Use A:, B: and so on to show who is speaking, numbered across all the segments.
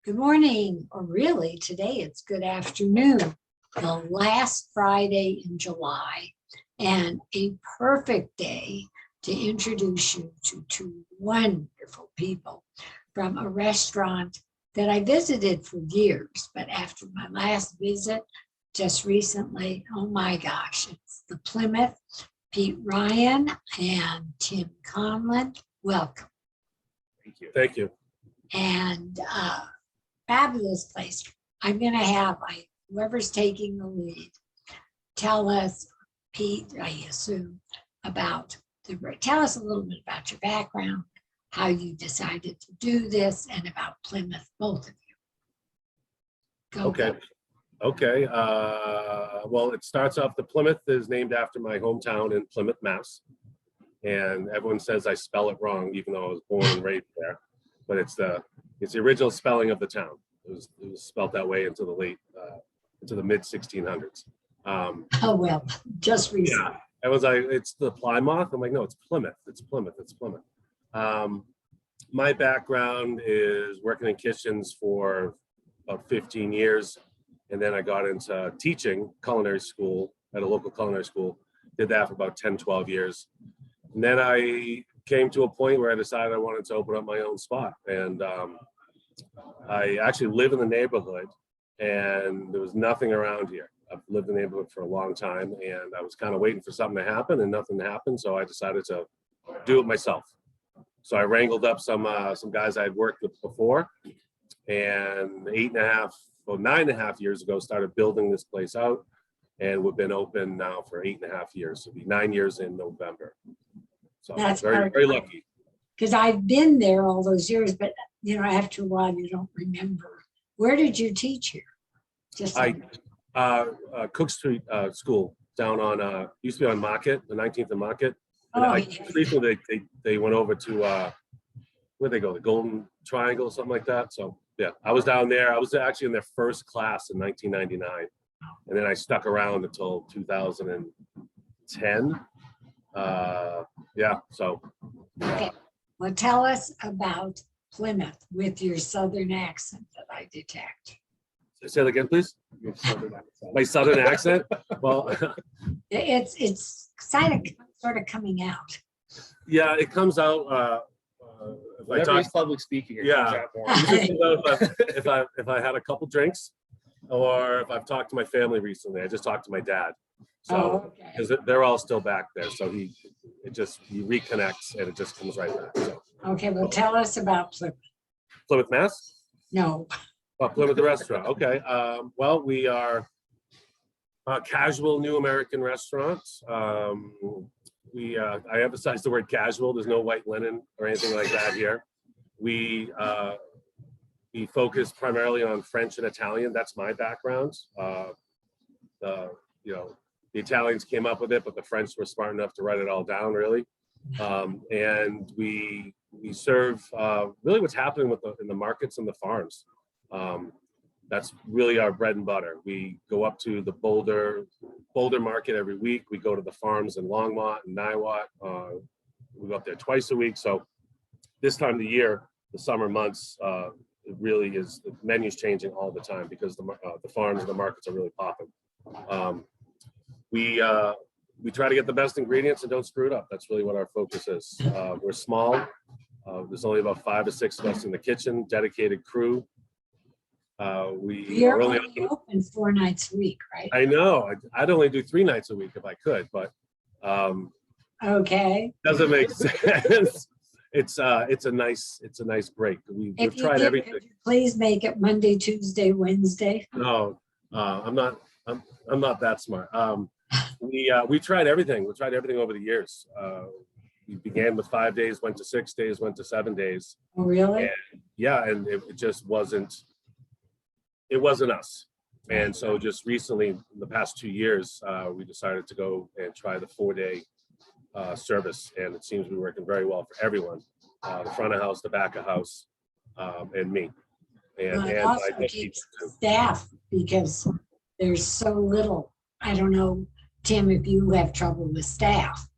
A: Good morning, or really today it's good afternoon, the last Friday in July, and a perfect day to introduce you to two wonderful people from a restaurant that I visited for years, but after my last visit just recently, oh my gosh, it's the Plimoth. Pete Ryan and Tim Conlon, welcome.
B: Thank you. Thank you.
A: And fabulous place. I'm going to have whoever's taking the lead tell us, Pete, I assume, tell us a little bit about your background, how you decided to do this, and about Plimoth, both of you. Go.
B: Okay. Okay. Well, it starts off, the Plimoth is named after my hometown in Plymouth, Mass. And everyone says I spell it wrong, even though I was born and raised there. But it's the original spelling of the town. It was spelled that way into the mid 1600s.
A: Oh well, just recently.
B: Yeah, I was like, it's the Plimoth. I'm like, no, it's Plymouth. It's Plymouth. It's Plymouth. My background is working in kitchens for about 15 years, and then I got into teaching culinary school at a local culinary school. Did that for about 10, 12 years, and then I came to a point where I decided I wanted to open up my own spot. And I actually live in the neighborhood, and there was nothing around here. I've lived in the neighborhood for a long time, and I was kind of waiting for something to happen, and nothing happened. So I decided to do it myself. So I wrangled up some guys I had worked with before, and 9.5 years ago, started building this place out, and we've been open now for 8.5 years. It'll be 9 years in November. So
A: That's
B: very, very lucky.
A: Because I've been there all those years, but after a while you don't remember. Where did you teach here? Just
B: Cook Street School down on used to be on Market, the 19th and Market.
A: Oh,
B: And recently they went over to where'd they go? The Golden Triangle, something like that. So yeah, I was down there. I was actually in their first class in 1999, and then I stuck around until 2010. Yeah. So.
A: okay. Well, tell us about Plimoth with your Southern accent that I detect.
B: Say that again, please. My Southern accent. Well,
A: it's sort of coming out.
B: Yeah, it comes out. If I talk
C: public speaking,
B: yeah. If I had a couple drinks, or if I've talked to my family recently. I just talked to my dad. So because they're all still back there, so he reconnects and it just comes right back. So.
A: Okay, well, tell us about Plimoth.
B: Plymouth, Mass.
A: No.
B: Oh, Plymouth the restaurant. Okay. Well, we are a casual new American restaurant. I emphasize the word casual. There's no white linen or anything like that here. We focus primarily on French and Italian. That's my background. The Italians came up with it, but the French were smart enough to write it all down, really. And we serve really what's happening in the markets and the farms. That's really our bread and butter. We go up to the Boulder market every week. We go to the farms in Longmont and Niwot. We go up there twice a week. So this time of the year, the summer months, it really is, the menu's changing all the time because the farms and the markets are really popping. We try to get the best ingredients and don't screw it up. That's really what our focus is. We're small. There's only about 5 to 6 of us in the kitchen, dedicated crew.
A: You're only open 4 nights a week, right?
B: I know. I'd only do 3 nights a week if I could, but
A: okay.
B: Doesn't make sense. It's a nice break. We've tried everything.
A: Please make it Monday, Tuesday, Wednesday.
B: No, I'm not that smart. We tried everything. We tried everything over the years. We began with 5 days, went to 6 days, went to 7 days.
A: Oh, really?
B: And it just wasn't. It wasn't us. And so just recently, in the past 2 years, we decided to go and try the 4-day service, and it seems to be working very well for everyone. The front of house, the back of house, and me. And
A: it also keeps staff because there's so little. I don't know, Tim, if you have trouble with staff,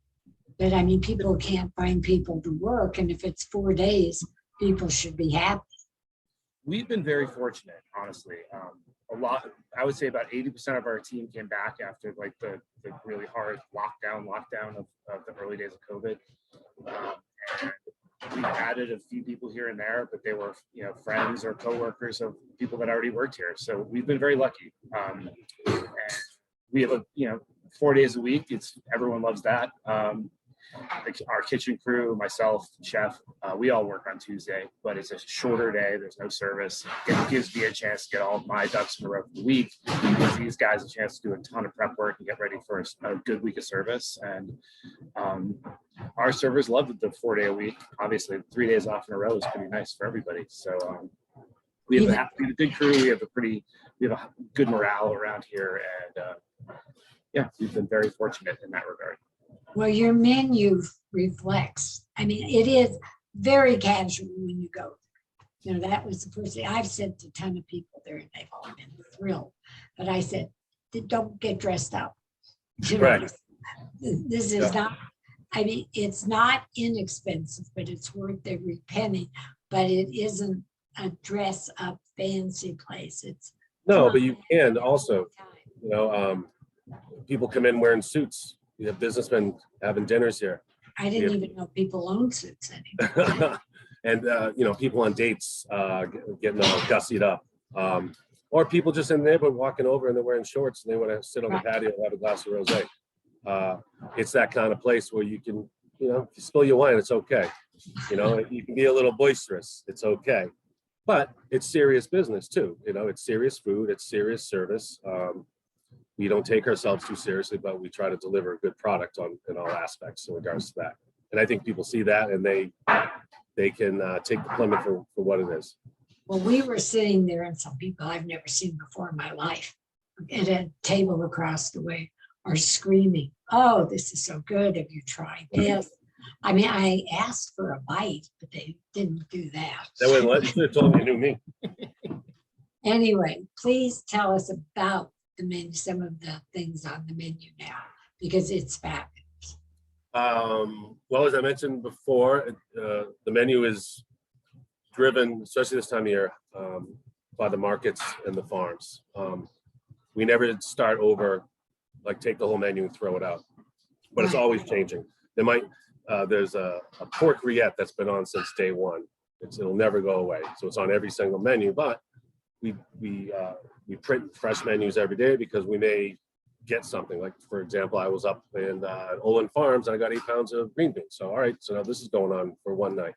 A: but I mean, people can't find people to work, and if it's 4 days, people should be happy.
C: We've been very fortunate, honestly. A lot, I would say about 80% of our team came back after like the really hard lockdown of the early days of COVID. And we've added a few people here and there, but they were, friends or coworkers of people that already worked here. So we've been very lucky. And we have 4 days a week. Everyone loves that. Our kitchen crew, myself, chef, we all work on Tuesday, but it's a shorter day. There's no service. It gives me a chance to get all of my ducks in a row for the week. It gives these guys a chance to do a ton of prep work and get ready for a good week of service. And our servers love the 4 day a week. Obviously, 3 days off in a row is pretty nice for everybody. So we have a good crew. We have a good morale around here, and we've been very fortunate in that regard.
A: Well, your menu reflects, I mean, it is very casual when you go there. That was the first thing I've said to a ton of people there, and they've all been thrilled. But I said, don't get dressed up.
B: Right.
A: This is not, I mean, it's not inexpensive, but it's worth every penny. But it isn't a dress up fancy place. It's
B: No, but you can also, people come in wearing suits. You have businessmen having dinners here.
A: I didn't even know people own suits anymore.
B: And people on dates getting all gussied up, or people just in the neighborhood walking over and they're wearing shorts and they want to sit on the patio and have a glass of rosé. It's that kind of place where you can, if you spill your wine, it's okay. You can be a little boisterous. It's okay, but it's serious business too. It's serious food. It's serious service. We don't take ourselves too seriously, but we try to deliver a good product in all aspects in regards to that. And I think people see that and they can take the Plymouth for what it is.
A: Well, we were sitting there and some people I've never seen before in my life at a table across the way are screaming, "Oh, this is so good. Have you tried this?" I mean, I asked for a bite, but they didn't do that.
B: That way, you should have told me you knew me.
A: Anyway, please tell us about the menu, some of the things on the menu now, because it's fabulous.
B: Well, as I mentioned before, the menu is driven, especially this time of year, by the markets and the farms. We never start over, like take the whole menu and throw it out, but it's always changing. There's a pork rillette that's been on since day one. It'll never go away. So it's on every single menu, but we print fresh menus every day because we may get something. Like, for example, I was up in Olin Farms and I got 8 pounds of green beans. So, all right, so now this is going on for one night.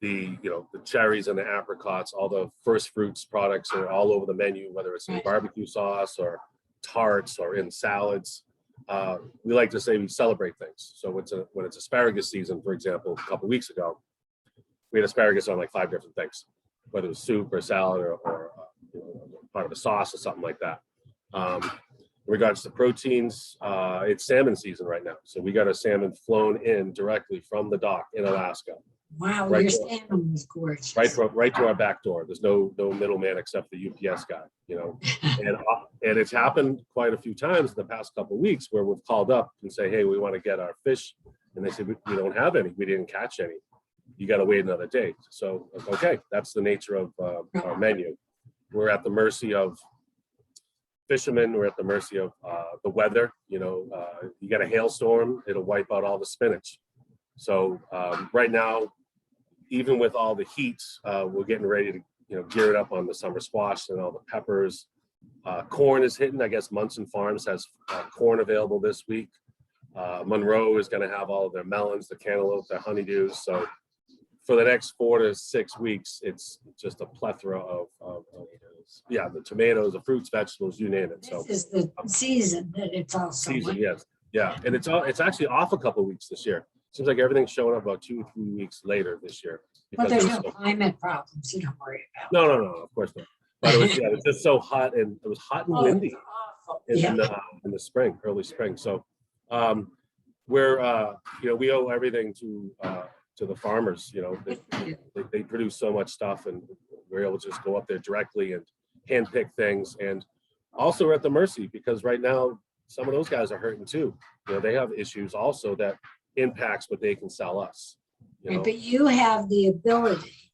B: The cherries and the apricots, all the first fruits products are all over the menu, whether it's in barbecue sauce or tarts or in salads. We like to say we celebrate things. So when it's asparagus season, for example, a couple of weeks ago, we had asparagus on like 5 different things, whether it was soup or salad or part of a sauce or something like that. In regards to proteins, it's salmon season right now. So we got our salmon flown in directly from the dock in Alaska.
A: Wow, your salmon was gorgeous.
B: Right to our back door. There's no middleman except the UPS guy, and it's happened quite a few times in the past couple of weeks where we've called up and say, hey, we want to get our fish. And they say, we don't have any. We didn't catch any. You got to wait another day. So, okay, that's the nature of our menu. We're at the mercy of fishermen. We're at the mercy of the weather. You get a hailstorm, it'll wipe out all the spinach. So right now, even with all the heat, we're getting ready to gear it up on the summer squash and all the peppers. Corn is hitting. I guess Munson Farms has corn available this week. Monroe is going to have all of their melons, the cantaloupe, their honeydews. So for the next 4 to 6 weeks, it's just a plethora of the tomatoes, the fruits, vegetables, you name it. So
A: this is the season that it's also
B: yes, yeah, and it's actually off a couple of weeks this year. Seems like everything's showing up about 2 or 3 weeks later this year.
A: But there's no climate problems you don't worry about.
B: No, of course not. But it was just so hot, and it was hot and windy in the spring, early spring. So we're we owe everything to the farmers. They produce so much stuff, and we're able to just go up there directly and handpick things. And also we're at the mercy, because right now some of those guys are hurting too. They have issues also that impacts what they can sell us.
A: Right, but you have the ability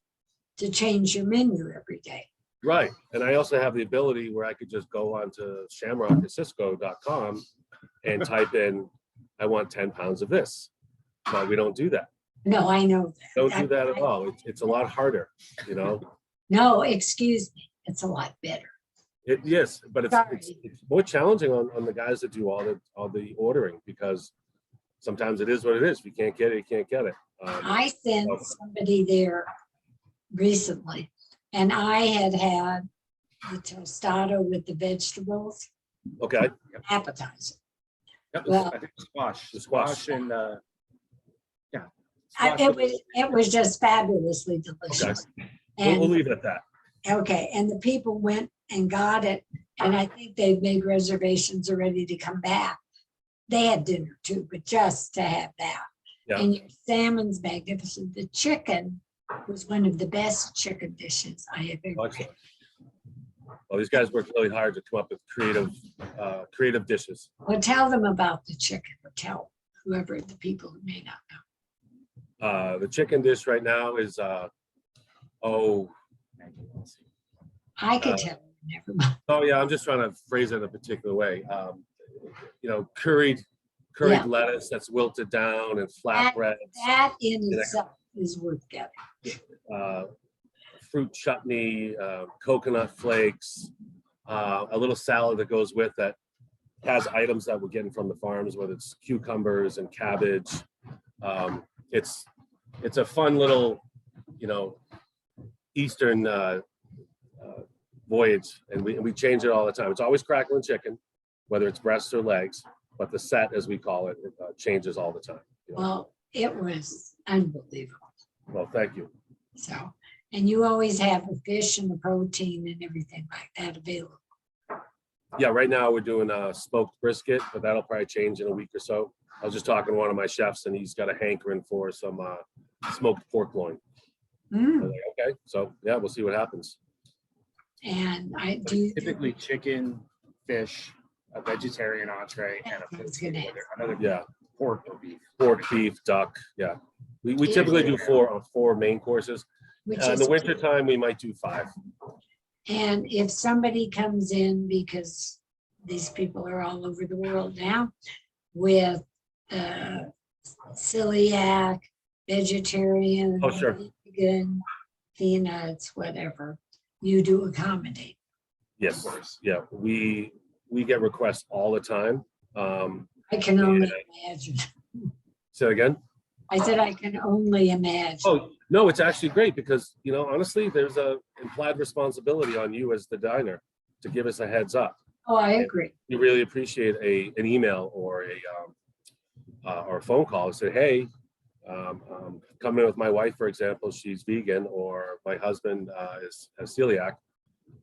A: to change your menu every day.
B: Right. And I also have the ability where I could just go onto shamrock@cisco.com and type in, I want 10 pounds of this. But we don't do that.
A: No, I know that.
B: Don't do that at all. It's a lot harder, you know?
A: No, excuse me. It's a lot better.
B: Yes, but it's
A: Sorry.
B: it's more challenging on the guys that do all the ordering, because sometimes it is what it is. If you can't get it, you can't get it.
A: I sent somebody there recently, and I had the tostada with the vegetables
B: Okay.
A: appetizer.
C: That
A: Well-
C: was, I think squash,
B: The squash.
C: squash and, yeah. Squash
A: It was just fabulously delicious.
B: We'll
A: And,
B: leave it at that.
A: okay, and the people went and got it, and I think they've made reservations already to come back. They had dinner too, but just to have that.
B: Yeah.
A: And your salmon's magnificent. The chicken was one of the best chicken dishes I have ever had.
B: Excellent. Well, these guys worked really hard to come up with creative dishes.
A: Well, tell them about the chicken, or tell whoever the people who may not know.
B: The chicken dish right now is
A: I could tell them, never mind.
B: oh yeah, I'm just trying to phrase it in a particular way. Curried
A: Yeah.
B: lettuce that's wilted down and flatbreads,
A: That in
B: Yeah.
A: itself is worth getting.
B: fruit chutney, coconut flakes, a little salad that goes with that has items that we're getting from the farms, whether it's cucumbers and cabbage. It's a fun little, Eastern voyage, and we change it all the time. It's always crackling chicken, whether it's breasts or legs, but the set, as we call it, changes all the time.
A: Well, it was unbelievable.
B: Well, thank you.
A: So, and you always have the fish and the protein and everything like that available.
B: Yeah, right now we're doing a smoked brisket, but that'll probably change in a week or so. I was just talking to one of my chefs, and he's got a hankering for some smoked pork loin. I was
A: Mm,
B: like, okay, so yeah, we'll see what happens.
A: And I
C: But
A: do.
C: typically chicken, fish, a vegetarian entree, and
A: I was gonna ask.
C: another
B: Yeah,
C: pork or beef.
B: pork, beef, duck. Yeah, we
A: Yeah.
B: typically do four main courses.
A: Which
B: In
A: is,
B: the winter time, we might do 5.
A: and if somebody comes in, because these people are all over the world now, with celiac, vegetarian,
B: Oh, sure.
A: vegan, peanuts, whatever, you do accommodate.
B: Yes, yeah, we get requests all the time.
A: I can only imagine.
B: Say it again.
A: I said, I can only imagine.
B: Oh, no, it's actually great because, honestly, there's a implied responsibility on you as the diner to give us a heads up.
A: Oh, I agree.
B: We really appreciate an email or a phone call and say, hey, come in with my wife, for example, she's vegan, or my husband has celiac.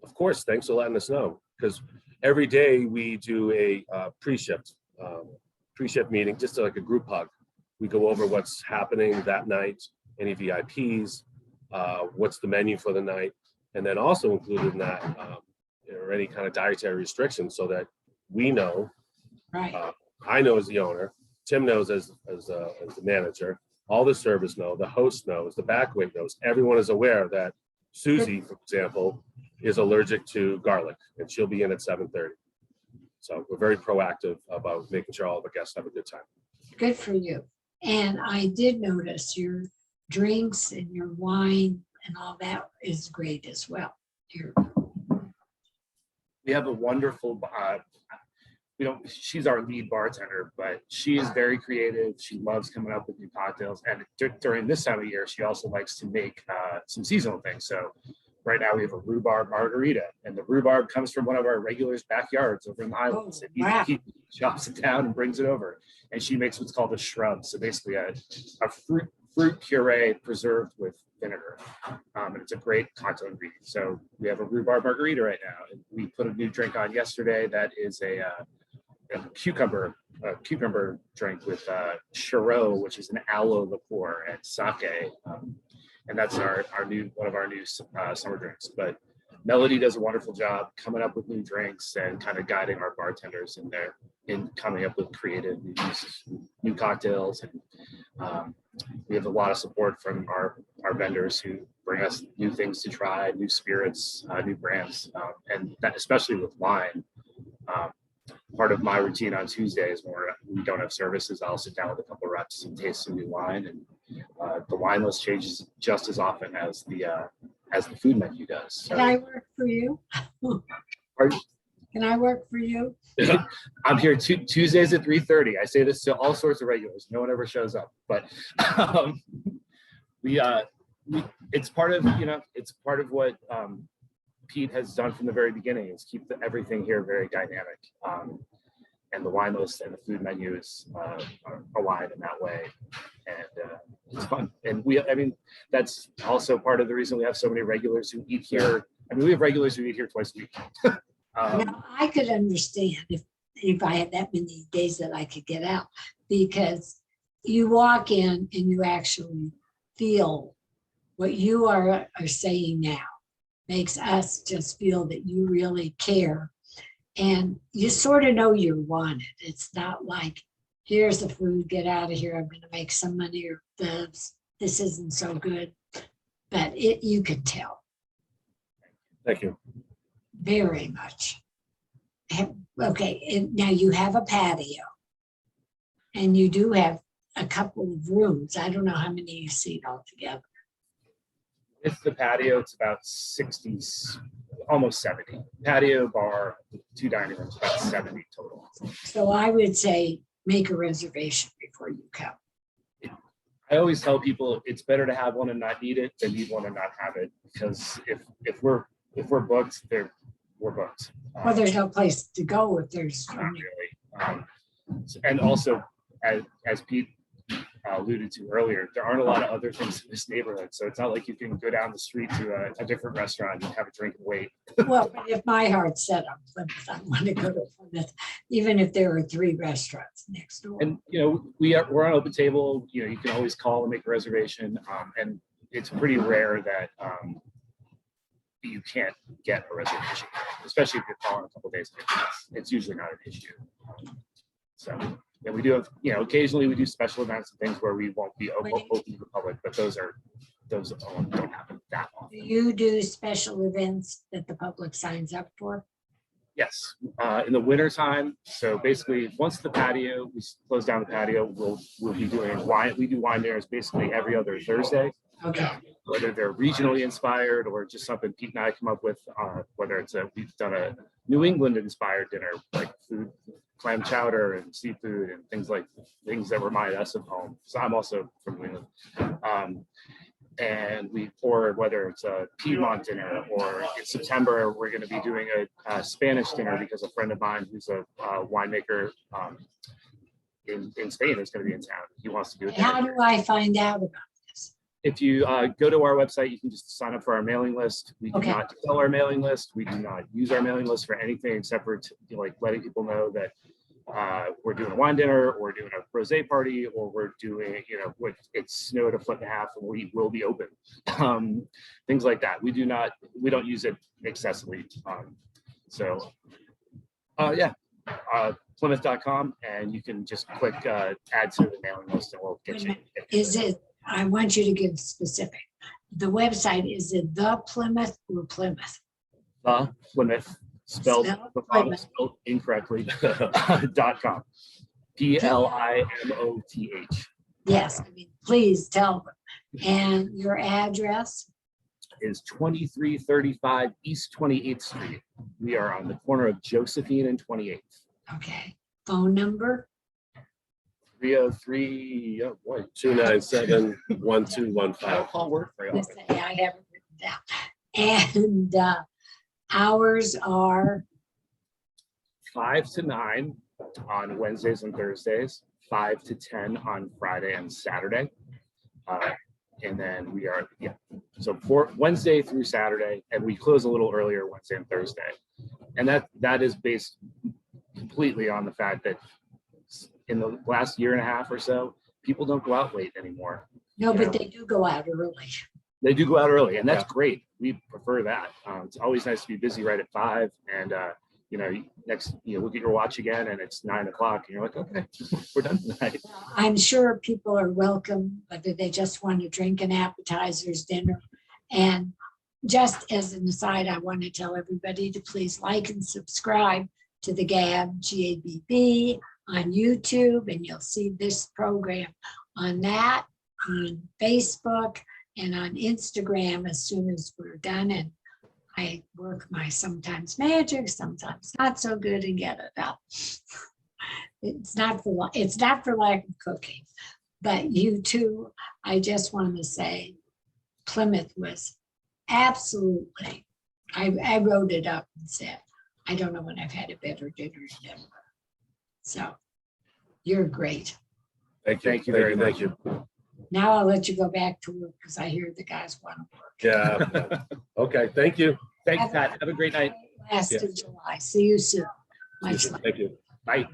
B: Of course, thanks for letting us know, because every day we do a pre-shift meeting, just like a group hug. We go over what's happening that night, any VIPs, what's the menu for the night, and then also included in that or any kind of dietary restrictions, so that we know.
A: Right.
B: I know as the owner, Tim knows as the manager, all the servers know, the host knows, the back wait knows. Everyone is aware that Susie, for example, is allergic to garlic, and she'll be in at 7:30. So we're very proactive about making sure all of the guests have a good time.
A: Good for you. And I did notice your drinks and your wine and all that is great as well.
C: We have a wonderful, she's our lead bartender, but she is very creative. She loves coming up with new cocktails. And during this time of year, she also likes to make some seasonal things. So right now we have a rhubarb margarita, and the rhubarb comes from one of our regulars' backyards over in the Highlands.
A: Oh,
C: And
A: wow.
C: he chops it down and brings it over. And she makes what's called a shrub. So basically a fruit puree preserved with vinegar. And it's a great cocktail ingredient. So we have a rhubarb margarita right now. And we put a new drink on yesterday that is a cucumber drink with Chirot, which is an aloe liqueur, and sake. And that's one of our new summer drinks. But Melody does a wonderful job coming up with new drinks and kind of guiding our bartenders in coming up with creative new cocktails. And we have a lot of support from our our vendors who bring us new things to try, new spirits, new brands, and that especially with wine. Um, Part of my routine on Tuesdays when we don't have services, I'll sit down with a couple of reps and taste some new wine, and the wine list changes just as often as the food menu does. So,
A: Can I work for you?
C: pardon?
A: Can I work for you?
C: I'm here Tuesdays at 3:30. I say this to all sorts of regulars. No one ever shows up, but we it's part of it's part of what Pete has done from the very beginning is keep everything here very dynamic. And the wine list and the food menus are aligned in that way. And it's fun. And that's also part of the reason we have so many regulars who eat here. We have regulars who eat here twice a week.
A: Now, I could understand if I had that many days that I could get out, because you walk in and you actually feel what you are saying now makes us just feel that you really care, and you sort of know you're wanted. It's not like, here's the food, get out of here, I'm going to make some money, or this isn't so good, but you can tell
B: Thank you.
A: very much. Okay, and now you have a patio, and you do have a couple of rooms. I don't know how many you've seen altogether.
C: With the patio, it's about 60, almost 70. Patio, bar, 2 dining rooms, about 70 total.
A: So I would say make a reservation before you come.
C: I always tell people it's better to have one and not need it than need one and not have it, because if we're booked, we're booked.
A: Well, there's no place to go if there's.
C: Not really. And also, as Pete alluded to earlier, there aren't a lot of other things in this neighborhood. So it's not like you can go down the street to a different restaurant and have a drink and wait.
A: Well, but if my heart's set on Plymouth, I want to go to Plymouth, even if there are 3 restaurants next door.
C: And we're on Open Table. You can always call and make a reservation. And it's pretty rare that you can't get a reservation, especially if you're calling a couple days in advance. It's usually not an issue. So. And we do have, occasionally we do special events and things where we won't be open to the public, but those don't happen that often.
A: Do you do special events that the public signs up for?
C: Yes, in the winter time. So basically, once we close down the patio, we'll be doing wine. We do wine dinners basically every other Thursday.
A: Okay.
C: Whether they're regionally inspired or just something Pete and I come up with, whether we've done a New England inspired dinner, like food, clam chowder and seafood and things that remind us of home. So I'm also from New England. And whether it's a Plmoth dinner, or in September, we're going to be doing a Spanish dinner because a friend of mine who's a winemaker in Spain is going to be in town. He wants to do it.
A: How do I find out about this?
C: If you go to our website, you can just sign up for our mailing list. We do not sell our mailing list. We do not use our mailing list for anything except for letting people know that we're doing a wine dinner, or we're doing a rosé party, or we're doing, it's snowed 1.5 feet and we will be open. Things like that. We don't use it excessively. Plimoth.com, and you can just click add to the mailing list and we'll get you.
A: I want you to give specific. The website, is it the Plimoth or Plymouth?
C: The Plimoth, spelled incorrectly, .com. Plimoth.
A: Yes, please tell them. And your address?
C: Is 2335 East 28th Street. We are on the corner of Josephine and 28th.
A: Okay. Phone number?
C: 303,
B: 297 1215.
C: I'll work for you.
A: I have it written down. And hours are
C: 5 to 9 on Wednesdays and Thursdays, 5 to 10 on Friday and Saturday. And then we are, so for Wednesday through Saturday, and we close a little earlier Wednesday and Thursday. And that is based completely on the fact that in the last year and a half or so, people don't go out late anymore.
A: no, but they do go out early.
C: They do go out early, and that's great. We prefer that. It's always nice to be busy right at 5, and look at your watch again and it's 9 o'clock and you're like, okay, we're done tonight.
A: I'm sure people are welcome, whether they just want to drink an appetizers, dinner. And just as an aside, I want to tell everybody to please like and subscribe to the GABB on YouTube, and you'll see this program on that, on Facebook, and on Instagram as soon as we're done. And I work my sometimes magic, sometimes not so good, and get it up. It's not for lack of cooking, but you too. I just want to say, Plymouth was absolutely. I wrote it up and said, I don't know when I've had a better dinner in Denver. So you're great.
B: Thank you.
C: Thank you very much.
B: Thank you.
A: Now I'll let you go back to work because I hear the guys want to work.
B: Yeah. Okay. Thank you.
D: Thanks, Pat. Have a great night.
A: Last of July. See you soon. Much love.
B: Thank you.
C: Bye.